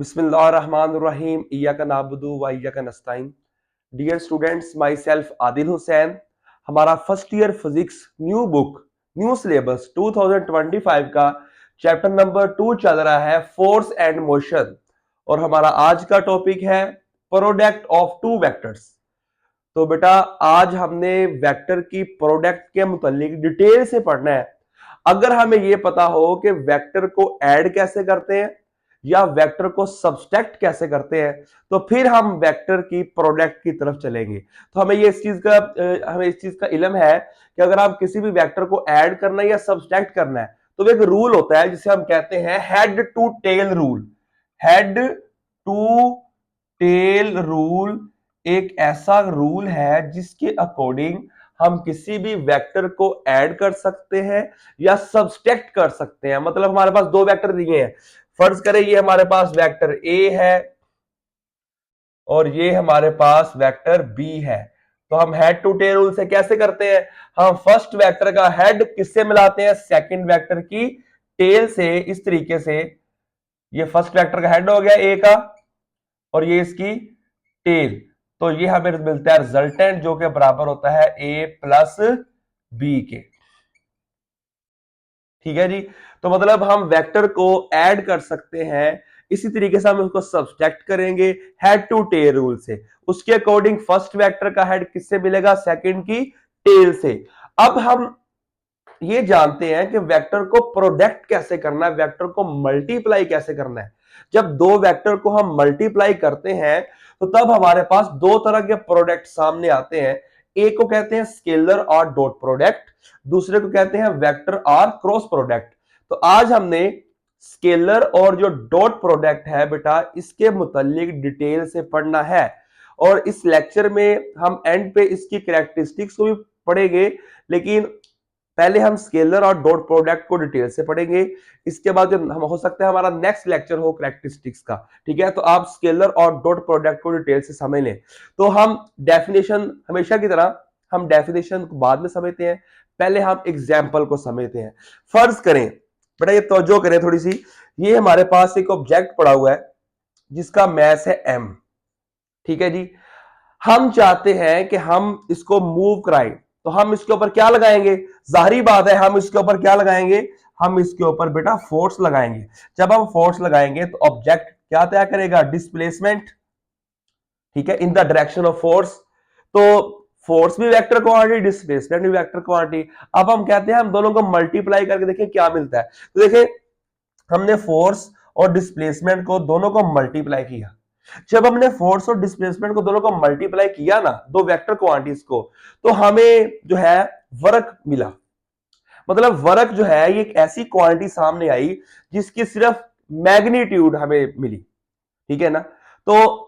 बिस्मिल्लाहिर्रहमानिर्रहीम इय्याका नअबुदु व इय्याका नस्तईन। Dear students, myself Adil Hussain. हमारा first year physics new book new syllabus 2025 का चैप्टर नंबर 2 चल रहा है, फोर्स एंड मोशन। और हमारा आज का टॉपिक है प्रोडक्ट ऑफ टू वेक्टर्स। तो बेटा आज हमने वेक्टर की प्रोडक्ट के मुतालिक डिटेल से पढ़ना है। अगर हमें यह पता हो कि वेक्टर को ऐड कैसे करते हैं या वेक्टर को सब्सट्रैक्ट कैसे करते हैं, तो फिर हम वेक्टर की प्रोडक्ट की तरफ चलेंगे। तो हमें इस चीज का इल्म है कि अगर आप किसी भी वेक्टर को ऐड करना है या सब्सट्रैक्ट करना है, तो एक रूल होता है जिसे हम कहते हैं head to tail rule. Head to tail rule एक ऐसा रूल है जिसके अकॉर्डिंग हम किसी भी वेक्टर को ऐड कर सकते हैं या सब्सट्रैक्ट कर सकते हैं। मतलब हमारे पास दो वेक्टर दिए हैं, फर्ज करें ये हमारे पास वेक्टर ए है और ये हमारे पास वेक्टर बी है। तो हम हेड टू टेल रूल से कैसे करते हैं? हम फर्स्ट वेक्टर का हेड किससे मिलाते हैं? सेकंड वेक्टर की टेल से। इस तरीके से ये फर्स्ट वेक्टर का हेड हो गया ए का और ये इसकी टेल, तो ये हमें मिलता है रिजल्टेंट जो कि बराबर होता है ए प्लस बी के। ठीक है जी। तो मतलब हम वेक्टर को ऐड कर सकते हैं, इसी तरीके से हम उसको सब्सट्रैक्ट करेंगे हेड टू टेल रूल से। उसके अकॉर्डिंग फर्स्ट वेक्टर का हेड किससे मिलेगा? सेकंड की टेल से। अब हम ये जानते हैं कि वेक्टर को प्रोडक्ट कैसे करना है, वेक्टर को मल्टीप्लाई कैसे करना है। जब दो वेक्टर को हम मल्टीप्लाई करते हैं तो तब हमारे पास दो तरह के प्रोडक्ट सामने आते हैं। एक को कहते हैं स्केलर और डॉट प्रोडक्ट, दूसरे को कहते हैं वेक्टर और क्रॉस प्रोडक्ट। तो आज हमने स्केलर और जो डॉट प्रोडक्ट है बेटा, इसके मुतालिक डिटेल से पढ़ना है। और इस लेक्चर में हम एंड पे इसकी कैरेक्टरिस्टिक्स को भी पढ़ेंगे, लेकिन पहले हम स्केलर और डॉट प्रोडक्ट को डिटेल से पढ़ेंगे। इसके बाद जो हम हो सकता है हमारा नेक्स्ट लेक्चर हो कैरेक्टरिस्टिक्स का। ठीक है, तो आप स्केलर और डॉट प्रोडक्ट को डिटेल से समझ लें। तो हम डेफिनेशन हमेशा की तरह हम डेफिनेशन को बाद में समझते हैं, पहले हम एग्जाम्पल को समझते हैं। फर्ज करें बेटा, ये तवज्जो करें थोड़ी सी, ये हमारे पास एक ऑब्जेक्ट पड़ा हुआ है जिसका मैस है एम। ठीक है जी। हम चाहते हैं कि हम इसको मूव कराएं, तो हम इसके ऊपर क्या लगाएंगे? जाहिर बात है हम इसके ऊपर क्या लगाएंगे? हम इसके ऊपर बेटा फोर्स लगाएंगे। जब हम फोर्स लगाएंगे तो ऑब्जेक्ट क्या तय करेगा? डिस्प्लेसमेंट। ठीक है, इन द डायरेक्शन ऑफ फोर्स। तो फोर्स भी वेक्टर क्वांटिटी, डिस्प्लेसमेंट भी वेक्टर क्वांटिटी। अब हम कहते हैं हम दोनों को मल्टीप्लाई करके देखें क्या मिलता है। तो देखें, हमने फोर्स और डिस्प्लेसमेंट को दोनों को मल्टीप्लाई किया। जब हमने फोर्स और डिस्प्लेसमेंट को दोनों को मल्टीप्लाई किया ना, दो वेक्टर क्वांटिटीज को, तो हमें जो है वर्क मिला। मतलब वर्क जो है ये एक ऐसी क्वांटिटी सामने आई जिसकी सिर्फ मैग्नीट्यूड हमें मिली। ठीक है ना? तो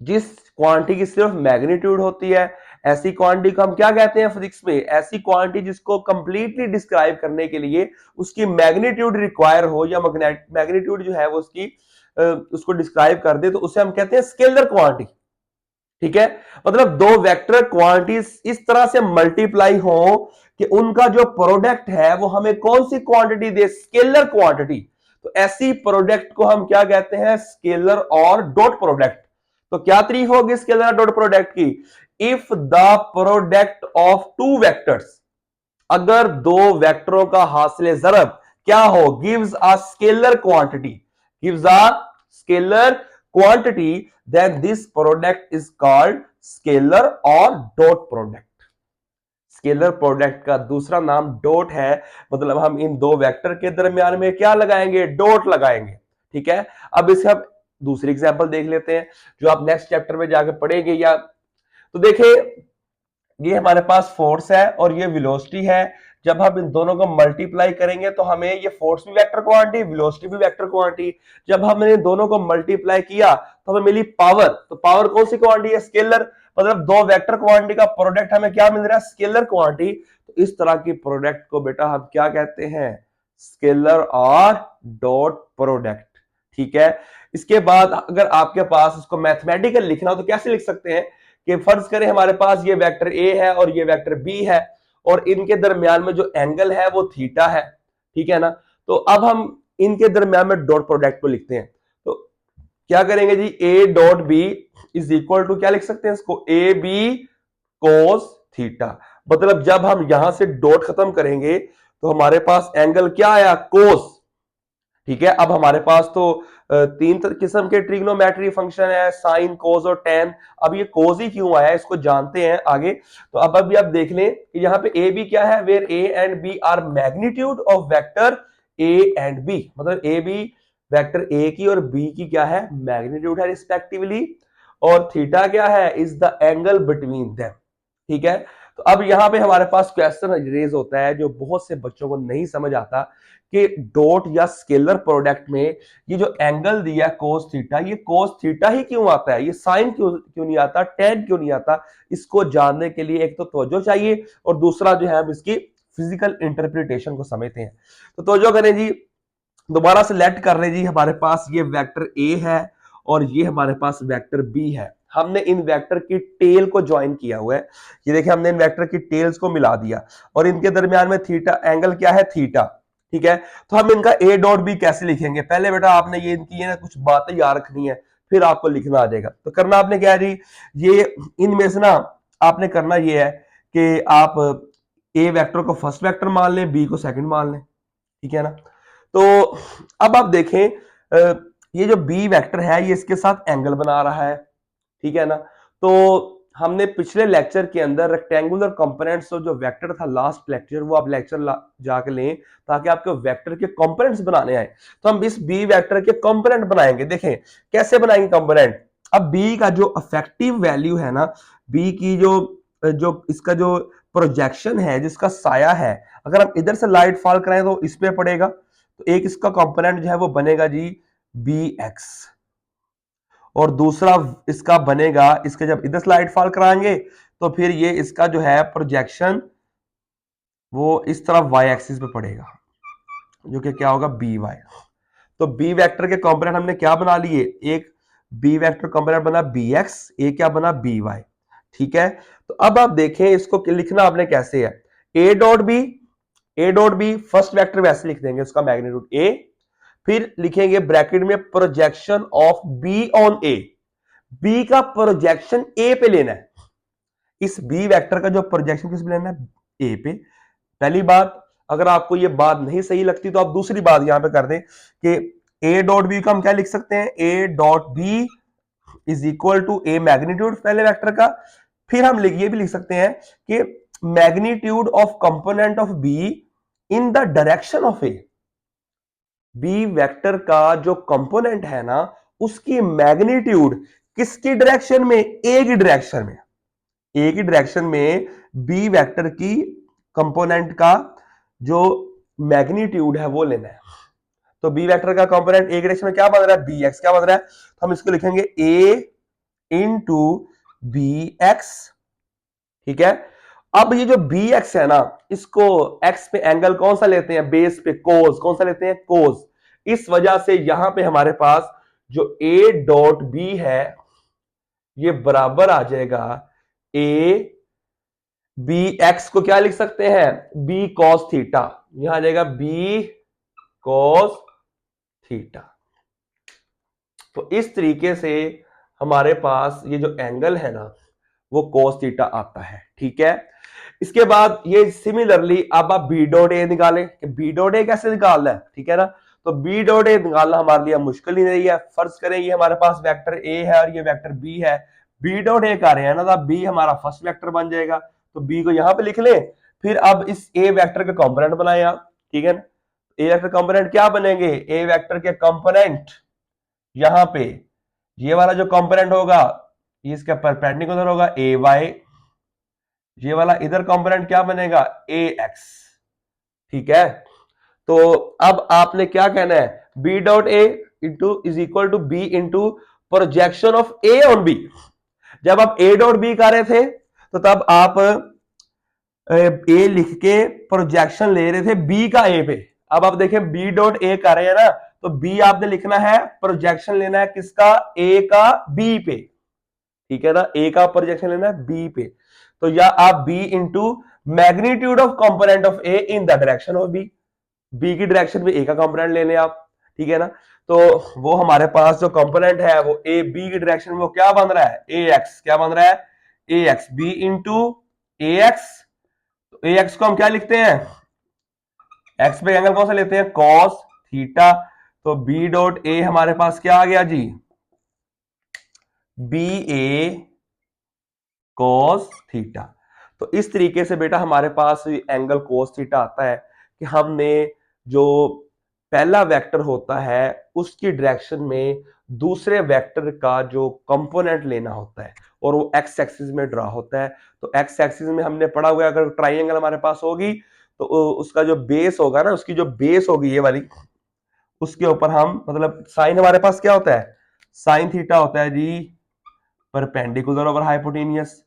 जिस क्वांटिटी की सिर्फ मैग्नीट्यूड होती है, ऐसी क्वांटिटी को हम क्या कहते हैं फिजिक्स में? ऐसी क्वांटिटी जिसको कंप्लीटली डिस्क्राइब करने के लिए उसकी मैग्नीट्यूड रिक्वायर हो या मैग्नीट्यूड जो है वो उसकी उसको डिस्क्राइब कर दे, तो उसे हम कहते हैं स्केलर क्वांटिटी। ठीक है, मतलब दो वेक्टर क्वांटिटीज इस तरह से मल्टीप्लाई हो कि उनका जो प्रोडक्ट है वो हमें कौन सी क्वांटिटी दे? Scalar quantity. तो ऐसी प्रोडक्ट को हम क्या कहते हैं? स्केलर और डॉट प्रोडक्ट। तो क्या तारीफ होगी स्केलर और डॉट प्रोडक्ट की? If the product of two vectors, अगर दो वेक्टरों का हासिल ज़रब क्या हो? Gives a scalar quantity, gives a scalar quantity, then this product is called scalar और डॉट प्रोडक्ट। स्केलर प्रोडक्ट का दूसरा नाम डॉट है, मतलब हम इन दो वेक्टर के दरमियान में क्या लगाएंगे? डॉट लगाएंगे। ठीक है, अब इसे हम दूसरी एग्जांपल देख लेते हैं जो आप नेक्स्ट चैप्टर में जाके पढ़ेंगे। या तो देखिए, ये हमारे पास फोर्स है और ये वेलोसिटी है। जब हम इन दोनों को मल्टीप्लाई करेंगे तो हमें ये फोर्स भी वेक्टर क्वांटिटी, वेलोसिटी भी वेक्टर क्वांटिटी। जब हमने दोनों को मल्टीप्लाई किया तो हमें मिली पावर। तो पावर कौन सी क्वांटिटी है? स्केलर। मतलब दो वेक्टर क्वांटिटी का प्रोडक्ट हमें क्या मिल रहा है? Scalar quantity. तो इस तरह की प्रोडक्ट को बेटा हम क्या कहते हैं? स्केलर और डॉट प्रोडक्ट। ठीक है, इसके बाद अगर आपके पास उसको मैथमेटिकल लिखना हो तो कैसे लिख सकते हैं कि फर्ज करें हमारे पास ये वेक्टर ए है और ये वेक्टर बी है और इनके दरमियान में जो एंगल है वो थीटा है। ठीक है ना? तो अब हम इनके दरमियान में डॉट प्रोडक्ट को लिखते हैं। तो क्या करेंगे जी, A dot B is equal to क्या लिख सकते हैं इसको, ए बी कोस थीटा। मतलब जब हम यहां से डॉट खत्म करेंगे तो हमारे पास एंगल क्या आया, कोस। ठीक है, अब हमारे पास तो तीन किस्म के ट्रिग्नोमेट्री फंक्शन है, साइन, कोस और टेन। अब ये कोस ही क्यों आया इसको जानते हैं आगे। तो अब अभी आप देख लें कि यहाँ पे ए बी क्या है, where A and B are magnitude of vector A and B. मतलब ए बी वेक्टर ए की और बी की क्या है, मैग्नीट्यूड है रिस्पेक्टिवली। और थीटा क्या है, is the angle between them. ठीक है, तो अब यहां पे हमारे पास क्वेश्चन रेज होता है जो बहुत से बच्चों को नहीं समझ आता कि डॉट या स्केलर प्रोडक्ट में ये जो एंगल दिया कोस थीटा, ये कोस थीटा ही क्यों आता है, ये साइन क्यों नहीं आता, टेन क्यों नहीं आता। इसको जानने के लिए एक तो तवज्जो चाहिए और दूसरा जो है हम इसकी फिजिकल इंटरप्रिटेशन को समझते हैं। तो तवज्जो करें जी, दोबारा से लेट कर रहे जी, हमारे पास ये वेक्टर ए है और ये हमारे पास वेक्टर बी है। हमने इन वेक्टर की टेल को ज्वाइन किया हुआ है। ये देखिए, हमने इन वेक्टर की टेल्स को मिला दिया और इनके दरमियान में थीटा एंगल क्या है, थीटा। ठीक है, तो हम इनका ए डॉट बी कैसे लिखेंगे, पहले बेटा आपने ये इनकी ये ना कुछ बातें याद रखनी है, फिर आपको लिखना आ जाएगा। तो करना आपने क्या है जी, ये इनमें से ना आपने करना ये है कि आप ए वेक्टर को फर्स्ट वेक्टर मान लें, बी को सेकंड मान लें। ठीक है ना, तो अब आप देखें ये जो बी वेक्टर है ये इसके साथ एंगल बना रहा है। ठीक है ना, तो हमने पिछले लेक्चर के अंदर रेक्टेंगुलर कंपोनेंट्स जो वेक्टर था लास्ट लेक्चर, वो आप लेक्चर जाके लें ताकि आपके वेक्टर के कंपोनेंट्स बनाने आए। तो हम इस बी वेक्टर के कंपोनेंट बनाएंगे। देखें कैसे बनाएंगे कंपोनेंट। अब बी का जो इफेक्टिव वैल्यू है ना, बी की जो जो इसका जो प्रोजेक्शन है, जिसका साया है, अगर हम इधर से लाइट फॉल कराएं तो इस पे पड़ेगा। तो एक इसका कंपोनेंट जो है वो बनेगा जी बी एक्स, और दूसरा इसका बनेगा, इसके जब इधर लाइट फॉल कराएंगे तो फिर ये इसका जो है प्रोजेक्शन वो इस तरफ वाई एक्सिस पे पड़ेगा, जो कि क्या होगा, बी वाई। तो बी वेक्टर के कंपोनेंट हमने क्या बना लिए, एक बी वेक्टर कंपोनेंट बना बी एक्स, एक क्या बना बी वाई। ठीक है, तो अब आप देखें इसको लिखना आपने कैसे है, A dot B, A dot B first vector वैसे लिख देंगे, उसका मैग्नीट्यूड ए, फिर लिखेंगे ब्रैकेट में projection of B on A. B का प्रोजेक्शन ए पे लेना है, इस बी वेक्टर का जो प्रोजेक्शन किस पे लेना है, ए पे। पहली बात, अगर आपको ये बात नहीं सही लगती तो आप दूसरी बात यहां पे कर दें कि ए डॉट बी का हम क्या लिख सकते हैं, A dot B is equal to A magnitude पहले वेक्टर का। फिर हम ये भी लिख सकते हैं कि magnitude of component of B in the direction of A. B vector का जो कंपोनेंट है ना, उसकी मैग्नीट्यूड किसकी डायरेक्शन में, ए की डायरेक्शन में। ए की डायरेक्शन में बी वेक्टर की कंपोनेंट का जो मैग्नीट्यूड है वो लेना है। तो बी वेक्टर का कंपोनेंट ए की डायरेक्शन में क्या बन रहा है, बी एक्स। क्या बन रहा है, तो हम इसको लिखेंगे ए इंटू बी एक्स। ठीक है, अब ये जो बी एक्स है ना, इसको एक्स पे एंगल कौन सा लेते हैं, बेस पे कोस, कौन सा लेते हैं, कोस। इस वजह से यहां पे हमारे पास जो ए डॉट बी है ये बराबर आ जाएगा ए बी एक्स को क्या लिख सकते हैं, बी कॉस थीटा। यहां आ जाएगा बी कॉस थीटा। तो इस तरीके से हमारे पास ये जो एंगल है ना वो कॉस थीटा आता है। ठीक है, इसके बाद ये सिमिलरली अब आप बी डॉट ए निकालें कि बी डॉट ए कैसे निकालना है। ठीक है ना, तो बी डॉट ए निकालना हमारे लिए मुश्किल ही नहीं है। फर्ज करें ये हमारे पास वेक्टर ए है और ये वेक्टर बी है, बी डॉट ए कर रहे हैं ना, तो बी हमारा फर्स्ट वेक्टर बन जाएगा, तो बी को यहां पे लिख लें। फिर अब इस ए वेक्टर के कंपोनेंट बनाए आप। ठीक है ना, ए वेक्टर कंपोनेंट क्या बनेंगे, ए वेक्टर के कंपोनेंट यहां पे ये वाला जो कंपोनेंट होगा ये इसका परपेंडिकुलर होगा ए वाई, ये वाला इधर कंपोनेंट क्या बनेगा, ए एक्स। ठीक है, तो अब आपने क्या कहना है, B dot A into is equal to B into projection of A on B. जब आप ए डॉट बी कर रहे थे तो तब आप ए लिख के प्रोजेक्शन ले रहे थे बी का ए पे। अब आप देखें बी डॉट ए कर रहे हैं ना, तो बी आपने लिखना है, प्रोजेक्शन लेना है किसका, ए का बी पे। ठीक है ना, ए का प्रोजेक्शन लेना है बी पे। तो या आप B into magnitude of component of A in the direction of B, B की डायरेक्शन में ए का कंपोनेंट ले लें आप। ठीक है ना। तो वो हमारे पास जो कंपोनेंट है वो ए बी की डायरेक्शन में वो क्या बन रहा है, ए एक्स, क्या बन रहा है, ए एक्स बी इंटू ए एक्स। ए एक्स को हम क्या लिखते हैं, एक्स पे एंगल कौन सा लेते हैं, कॉस थीटा। तो बी डॉट ए हमारे पास क्या आ गया जी, बी ए कॉस थीटा। तो इस तरीके से बेटा हमारे पास एंगल कॉस थीटा आता है कि हमने जो पहला वेक्टर होता है उसकी डायरेक्शन में दूसरे वेक्टर का जो कंपोनेंट लेना होता है और वो एक्स एक्सिस में ड्रा होता है। तो एक्स एक्सिस में हमने पढ़ा हुआ है, अगर ट्राइंगल हमारे पास होगी तो उसका जो बेस होगा ना, उसकी जो बेस होगी ये वाली, उसके ऊपर हम मतलब साइन हमारे पास क्या होता है, साइन थीटा होता है जी परपेंडिकुलर ओवर हाइपोटेनियस।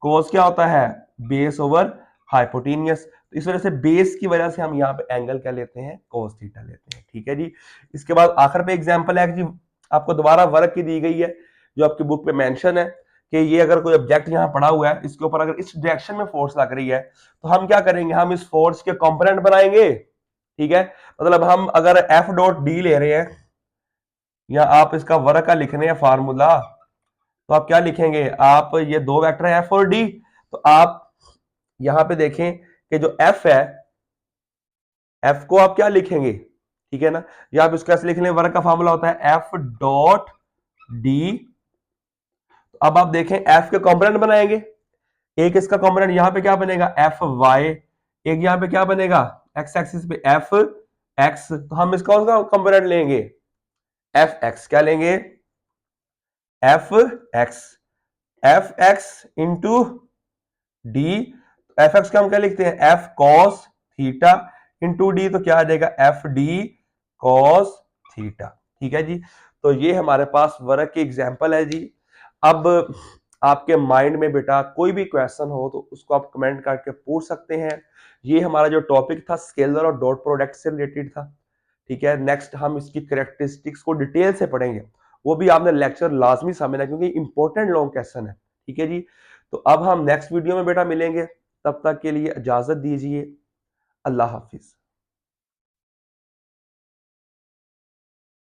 कोस क्या होता है, बेस ओवर हाइपोटेनियस। तो इस वजह से बेस की वजह से हम यहाँ पे एंगल क्या लेते हैं, कोस थीटा लेते हैं। ठीक है जी। इसके बाद आखिर पे एग्जांपल है जी, आपको दोबारा वर्क की दी गई है जो आपकी बुक पे मेंशन है कि ये अगर कोई ऑब्जेक्ट यहाँ पड़ा हुआ है, इसके ऊपर अगर इस डायरेक्शन में फोर्स लग रही है तो हम क्या करेंगे, हम इस फोर्स के कंपोनेंट बनाएंगे। ठीक है, मतलब हम अगर एफ डॉट डी ले रहे हैं या आप इसका वर्क का लिख रहे हैं फार्मूला, तो आप क्या लिखेंगे, आप ये दो वेक्टर है एफ और डी, तो आप यहां पे देखें कि जो एफ है, एफ को आप क्या लिखेंगे, ठीक है ना, या आप इसको ऐसे लिख लें, वर्क का फार्मूला होता है एफ डॉट डी। अब आप देखें एफ के कंपोनेंट बनाएंगे, एक इसका कंपोनेंट यहां पे क्या बनेगा, एफ वाई, एक यहां पे क्या बनेगा, एक्स एक्सिस पे एफ एक्स। तो हम इसका कौन सा कंपोनेंट लेंगे, एफ एक्स, क्या लेंगे, F x, F x into D. F x का हम क्या लिखते हैं, F cos theta into D, तो क्या आ जाएगा, एफ डी कॉस थीटा। ठीक है जी। तो ये हमारे पास वर्क की एग्जांपल है जी। अब आपके माइंड में बेटा कोई भी क्वेश्चन हो तो उसको आप कमेंट करके पूछ सकते हैं। ये हमारा जो टॉपिक था स्केलर और डॉट प्रोडक्ट से रिलेटेड था। ठीक है, नेक्स्ट हम इसकी कैरेक्टरिस्टिक्स को डिटेल से पढ़ेंगे, वो भी आपने लेक्चर लाजमी समझना क्योंकि इंपॉर्टेंट लॉन्ग क्वेश्चन है। ठीक है जी। तो अब हम नेक्स्ट वीडियो में बेटा मिलेंगे, तब तक के लिए इजाजत दीजिए, अल्लाह हाफिज।